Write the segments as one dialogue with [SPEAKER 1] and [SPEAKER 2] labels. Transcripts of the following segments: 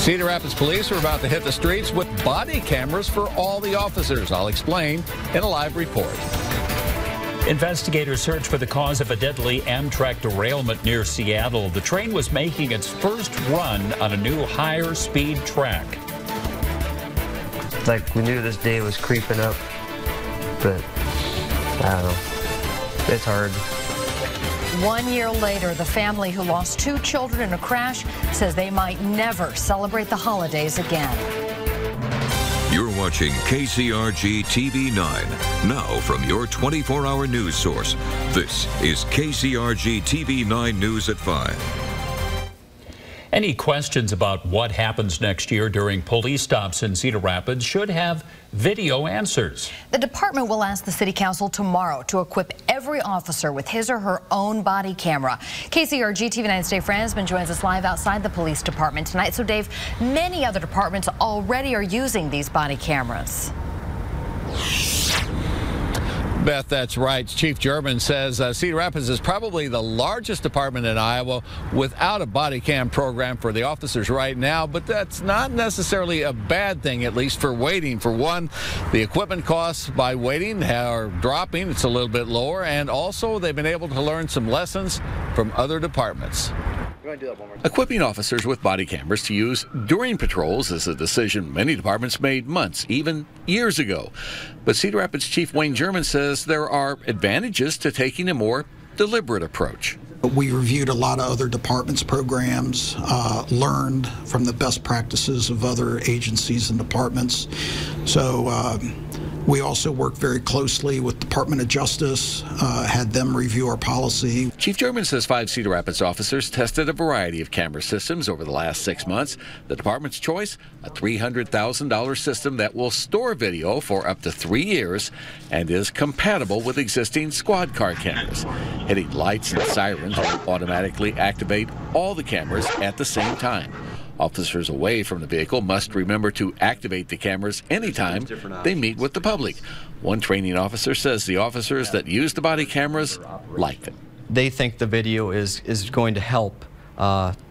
[SPEAKER 1] Cedar Rapids police are about to hit the streets with body cameras for all the officers. I'll explain in a live report.
[SPEAKER 2] Investigators search for the cause of a deadly Amtrak derailment near Seattle. The train was making its first run on a new higher speed track.
[SPEAKER 3] Like, we knew this day was creeping up, but I don't know. It's hard.
[SPEAKER 4] 1 year later, the family who lost 2 children in a crash says they might never celebrate the holidays again.
[SPEAKER 5] You're watching KCRG-Tv9, now from your 24-hour news source. This is KCRG-Tv9 News at 5.
[SPEAKER 2] Any questions about what happens next year during police stops in Cedar Rapids should have video answers.
[SPEAKER 4] The department will ask the City Council tomorrow to equip every officer with his or her own body camera. KCRG-Tv9's Dave Fransman joins us live outside the police department tonight. So, Dave, many other departments already are using these body cameras.
[SPEAKER 1] Beth, that's right. Chief German says Cedar Rapids is probably the largest department in Iowa without a body cam program for the officers right now, but that's not necessarily a bad thing, at least for waiting. For one, the equipment costs by waiting are dropping. It's a little bit lower, and also they've been able to learn some lessons from other departments. Equipping officers with body cameras to use during patrols is a decision many departments made months, even years ago. But Cedar Rapids Chief Wayne German says there are advantages to taking a more deliberate approach.
[SPEAKER 6] We reviewed a lot of other departments' programs, learned from the best practices of other agencies and departments. So we also worked very closely with Department of Justice, had them review our policy.
[SPEAKER 1] Chief German says 5 Cedar Rapids officers tested a variety of camera systems over the last 6 months. The department's choice, a $300,000 system that will store video for up to 3 years and is compatible with existing squad car cameras. Hitting lights and sirens will automatically activate all the cameras at the same time. Officers away from the vehicle must remember to activate the cameras anytime they meet with the public. One training officer says the officers that use the body cameras like them.
[SPEAKER 7] They think the video is going to help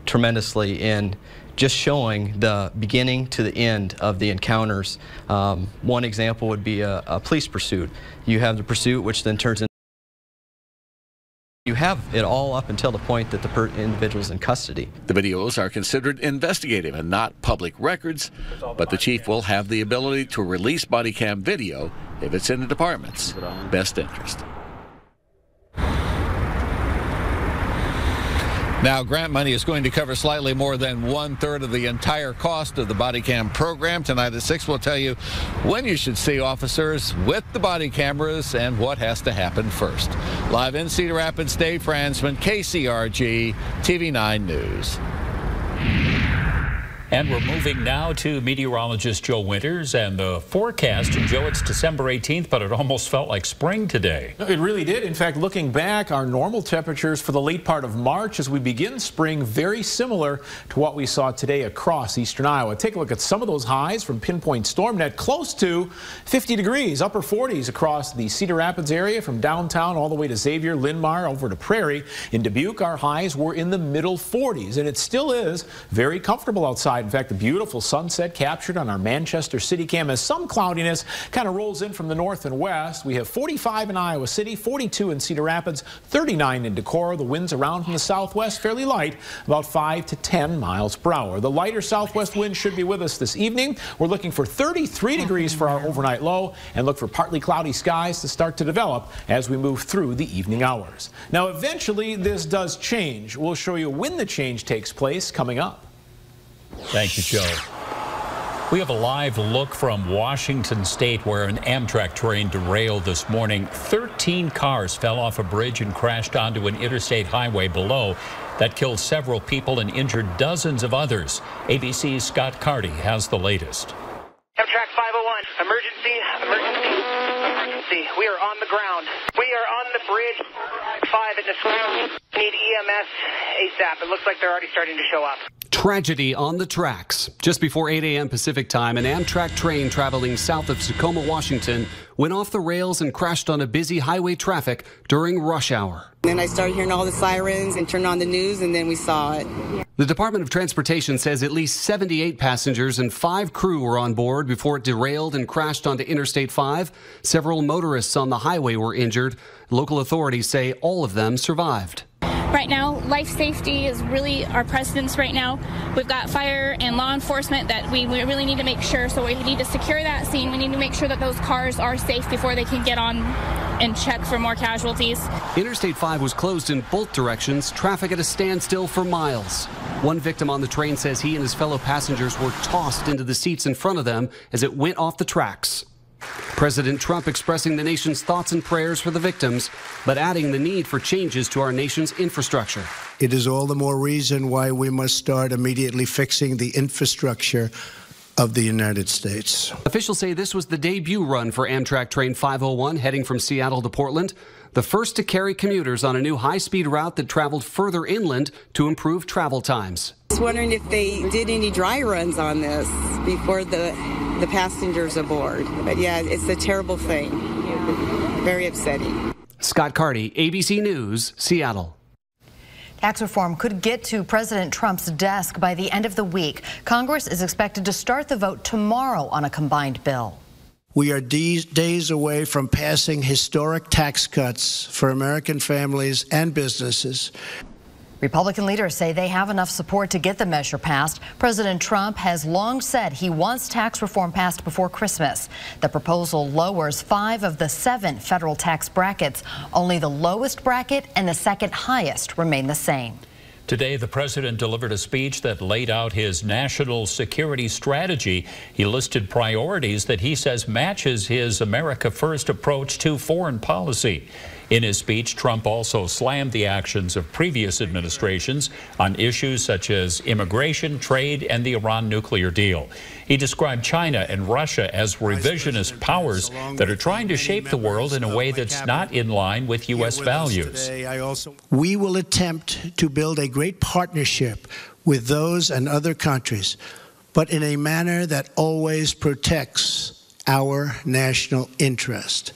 [SPEAKER 7] tremendously in just showing the beginning to the end of the encounters. One example would be a police pursuit. You have the pursuit, which then turns into you have it all up until the point that the individual is in custody.
[SPEAKER 1] The videos are considered investigative and not public records, but the chief will have the ability to release body cam video if it's in the department's best interest. Now, grant money is going to cover slightly more than 1/3 of the entire cost of the body cam program. Tonight at 6, we'll tell you when you should see officers with the body cameras and what has to happen first. Live in Cedar Rapids, Dave Fransman, KCRG-Tv9 News.
[SPEAKER 2] And we're moving now to meteorologist Joe Winters and the forecast. And Joe, it's December 18th, but it almost felt like spring today.
[SPEAKER 8] It really did. In fact, looking back, our normal temperatures for the late part of March as we begin spring, very similar to what we saw today across eastern Iowa. Take a look at some of those highs from Pinpoint StormNet, close to 50 degrees, upper 40s across the Cedar Rapids area from downtown all the way to Xavier, Linmar, over to Prairie. In Dubuque, our highs were in the middle 40s, and it still is very comfortable outside. In fact, the beautiful sunset captured on our Manchester City Cam as some cloudiness kind of rolls in from the north and west. We have 45 in Iowa City, 42 in Cedar Rapids, 39 in Decorah. The winds around from the southwest fairly light, about 5 to 10 miles per hour. The lighter southwest wind should be with us this evening. We're looking for 33 degrees for our overnight low and look for partly cloudy skies to start to develop as we move through the evening hours. Now, eventually this does change. We'll show you when the change takes place coming up.
[SPEAKER 2] Thank you, Joe. We have a live look from Washington State where an Amtrak train derailed this morning. 13 cars fell off a bridge and crashed onto an interstate highway below. That killed several people and injured dozens of others. ABC's Scott Carty has the latest.
[SPEAKER 9] Amtrak 501, emergency. We are on the ground. We are on the bridge 5 at the school. Need EMS ASAP. It looks like they're already starting to show up.
[SPEAKER 10] Tragedy on the tracks. Just before 8 a.m. Pacific time, an Amtrak train traveling south of Tacoma, Washington, went off the rails and crashed on a busy highway traffic during rush hour.
[SPEAKER 11] Then I started hearing all the sirens and turned on the news, and then we saw it.
[SPEAKER 10] The Department of Transportation says at least 78 passengers and 5 crew were on board before it derailed and crashed onto Interstate 5. Several motorists on the highway were injured. Local authorities say all of them survived.
[SPEAKER 12] Right now, life safety is really our precedence right now. We've got fire and law enforcement that we really need to make sure. So we need to secure that scene. We need to make sure that those cars are safe before they can get on and check for more casualties.
[SPEAKER 10] Interstate 5 was closed in both directions, traffic at a standstill for miles. One victim on the train says he and his fellow passengers were tossed into the seats in front of them as it went off the tracks. President Trump expressing the nation's thoughts and prayers for the victims, but adding the need for changes to our nation's infrastructure.
[SPEAKER 13] It is all the more reason why we must start immediately fixing the infrastructure of the United States.
[SPEAKER 10] Officials say this was the debut run for Amtrak Train 501 heading from Seattle to Portland, the first to carry commuters on a new high-speed route that traveled further inland to improve travel times.
[SPEAKER 11] I was wondering if they did any dry runs on this before the passengers aboard. But yeah, it's a terrible thing. Very upsetting.
[SPEAKER 10] Scott Carty, ABC News, Seattle.
[SPEAKER 4] Tax reform could get to President Trump's desk by the end of the week. Congress is expected to start the vote tomorrow on a combined bill.
[SPEAKER 13] We are days away from passing historic tax cuts for American families and businesses.
[SPEAKER 4] Republican leaders say they have enough support to get the measure passed. President Trump has long said he wants tax reform passed before Christmas. The proposal lowers 5 of the 7 federal tax brackets. Only the lowest bracket and the second highest remain the same.
[SPEAKER 2] Today, the president delivered a speech that laid out his national security strategy. He listed priorities that he says matches his America First approach to foreign policy. In his speech, Trump also slammed the actions of previous administrations on issues such as immigration, trade, and the Iran nuclear deal. He described China and Russia as revisionist powers that are trying to shape the world in a way that's not in line with U.S. values.
[SPEAKER 13] We will attempt to build a great partnership with those and other countries, but in a manner that always protects our national interest.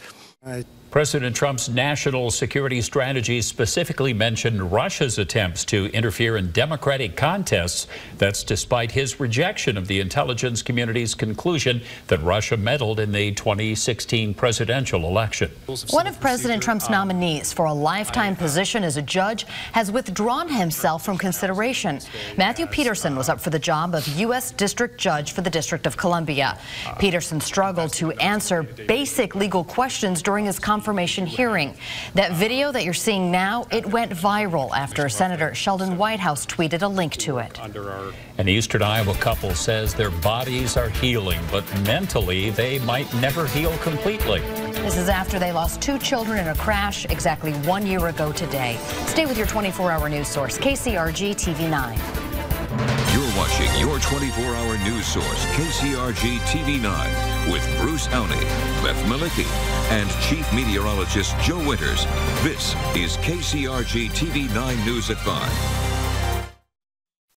[SPEAKER 2] President Trump's national security strategy specifically mentioned Russia's attempts to interfere in democratic contests. That's despite his rejection of the intelligence community's conclusion that Russia meddled in the 2016 presidential election.
[SPEAKER 4] One of President Trump's nominees for a lifetime position as a judge has withdrawn himself from consideration. Matthew Peterson was up for the job of U.S. District Judge for the District of Columbia. Peterson struggled to answer basic legal questions during his confirmation hearing. That video that you're seeing now, it went viral after Senator Sheldon Whitehouse tweeted a link to it.
[SPEAKER 2] An Eastern Iowa couple says their bodies are healing, but mentally they might never heal completely.
[SPEAKER 4] This is after they lost 2 children in a crash exactly 1 year ago today. Stay with your 24-hour news source, KCRG-Tv9.
[SPEAKER 5] You're watching your 24-hour news source, KCRG-Tv9, with Bruce Auney, Beth Malicki, and Chief Meteorologist Joe Winters. This is KCRG-Tv9 News at 5.